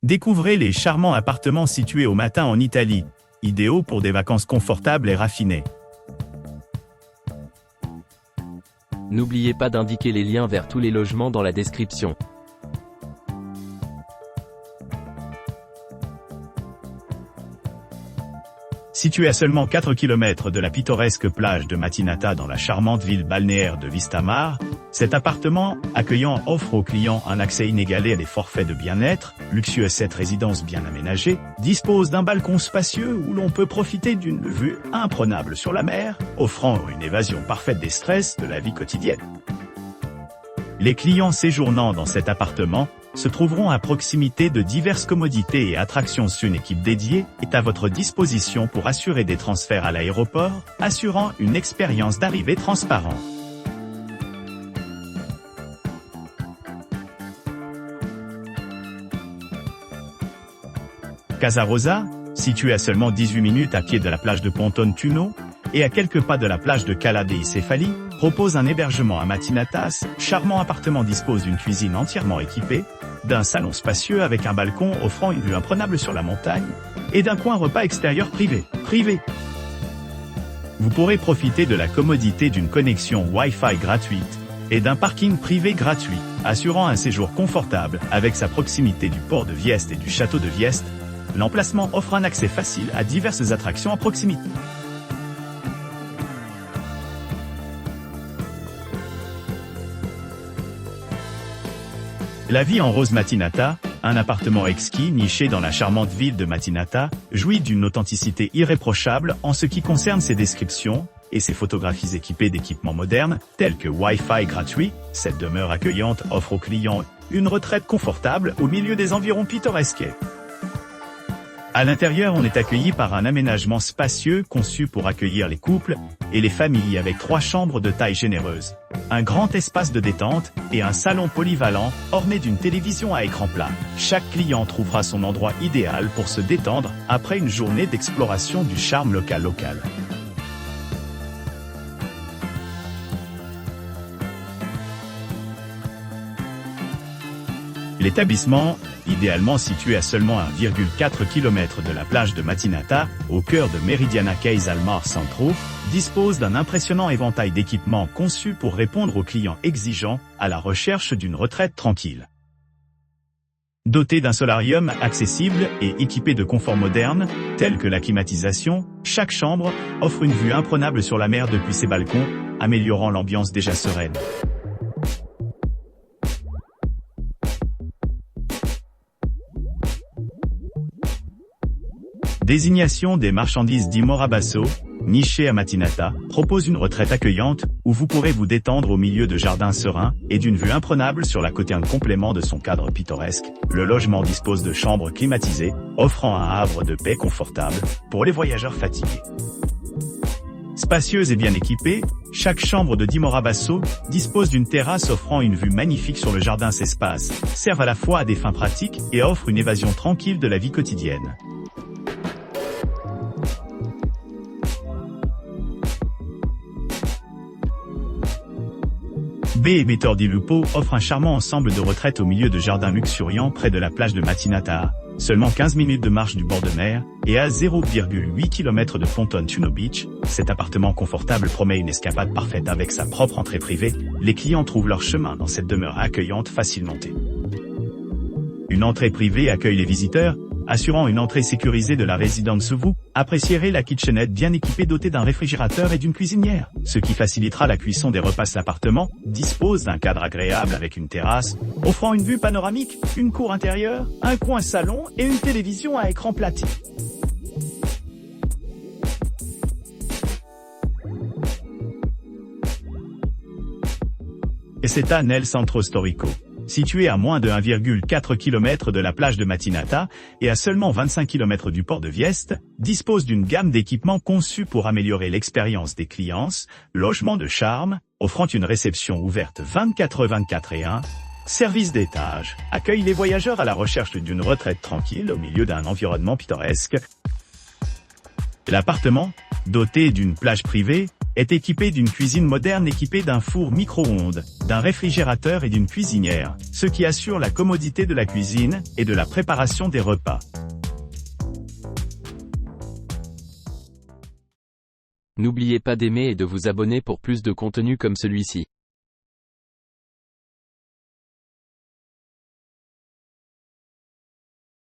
Découvrez les charmants appartements situés au matin en Italie, idéaux pour des vacances confortables et raffinées. N'oubliez pas d'indiquer les liens vers tous les logements dans la description. Situé à seulement 4 km de la pittoresque plage de Matinata dans la charmante ville balnéaire de Vistamar, cet appartement accueillant offre aux clients un accès inégalé à des forfaits de bien-être, luxueuse cette résidence bien aménagée, dispose d'un balcon spacieux où l'on peut profiter d'une vue imprenable sur la mer, offrant une évasion parfaite des stress de la vie quotidienne. Les clients séjournant dans cet appartement se trouveront à proximité de diverses commodités et attractions. Une équipe dédiée est à votre disposition pour assurer des transferts à l'aéroport, assurant une expérience d'arrivée transparente. Casa Rosa, située à seulement 18 minutes à pied de la plage de Ponton Tuno, et à quelques pas de la plage de Cala dei Cefali, propose un hébergement à Matinatas. Charmant appartement dispose d'une cuisine entièrement équipée, d'un salon spacieux avec un balcon offrant une vue imprenable sur la montagne, et d'un coin repas extérieur privé. Vous pourrez profiter de la commodité d'une connexion Wi-Fi gratuite et d'un parking privé gratuit, assurant un séjour confortable avec sa proximité du port de Vieste et du château de Vieste. L'emplacement offre un accès facile à diverses attractions à proximité. La vie en rose Matinata, un appartement exquis niché dans la charmante ville de Matinata, jouit d'une authenticité irréprochable en ce qui concerne ses descriptions et ses photographies équipées d'équipements modernes, tels que Wi-Fi gratuit. Cette demeure accueillante offre aux clients une retraite confortable au milieu des environs pittoresques. À l'intérieur, on est accueilli par un aménagement spacieux conçu pour accueillir les couples et les familles avec 3 chambres de taille généreuse, un grand espace de détente et un salon polyvalent orné d'une télévision à écran plat. Chaque client trouvera son endroit idéal pour se détendre après une journée d'exploration du charme local. L'établissement, idéalement situé à seulement 1,4 km de la plage de Matinata, au cœur de Meridiana Quays al Mar Centro, dispose d'un impressionnant éventail d'équipements conçus pour répondre aux clients exigeants à la recherche d'une retraite tranquille. Doté d'un solarium accessible et équipé de conforts modernes, tels que la climatisation, chaque chambre offre une vue imprenable sur la mer depuis ses balcons, améliorant l'ambiance déjà sereine. Désignation des marchandises d'Imora Basso, niché à Matinata, propose une retraite accueillante où vous pourrez vous détendre au milieu de jardins sereins et d'une vue imprenable sur la côte. Un complément de son cadre pittoresque, le logement dispose de chambres climatisées, offrant un havre de paix confortable pour les voyageurs fatigués. Spacieuse et bien équipée, chaque chambre de Dimora Basso dispose d'une terrasse offrant une vue magnifique sur le jardin. Ces espaces servent à la fois à des fins pratiques et offrent une évasion tranquille de la vie quotidienne. B&B di Lupo offre un charmant ensemble de retraites au milieu de jardins luxuriants près de la plage de Matinata, seulement 15 minutes de marche du bord de mer, et à 0,8 km de Ponton Tuno Beach. Cet appartement confortable promet une escapade parfaite avec sa propre entrée privée. Les clients trouvent leur chemin dans cette demeure accueillante facilement. Une entrée privée accueille les visiteurs, assurant une entrée sécurisée de la résidence. Vous apprécierez la kitchenette bien équipée dotée d'un réfrigérateur et d'une cuisinière, ce qui facilitera la cuisson des repas. L'appartement dispose d'un cadre agréable avec une terrasse, offrant une vue panoramique, une cour intérieure, un coin salon et une télévision à écran plat. Et c'est à nel Centro Storico, situé à moins de 1,4 km de la plage de Matinata et à seulement 25 km du port de Vieste, dispose d'une gamme d'équipements conçus pour améliorer l'expérience des clients. Logement de charme, offrant une réception ouverte 24/24 et un service d'étage, accueille les voyageurs à la recherche d'une retraite tranquille au milieu d'un environnement pittoresque. L'appartement, doté d'une plage privée, est équipé d'une cuisine moderne équipée d'un four micro-ondes, d'un réfrigérateur et d'une cuisinière, ce qui assure la commodité de la cuisine et de la préparation des repas. N'oubliez pas d'aimer et de vous abonner pour plus de contenu comme celui-ci.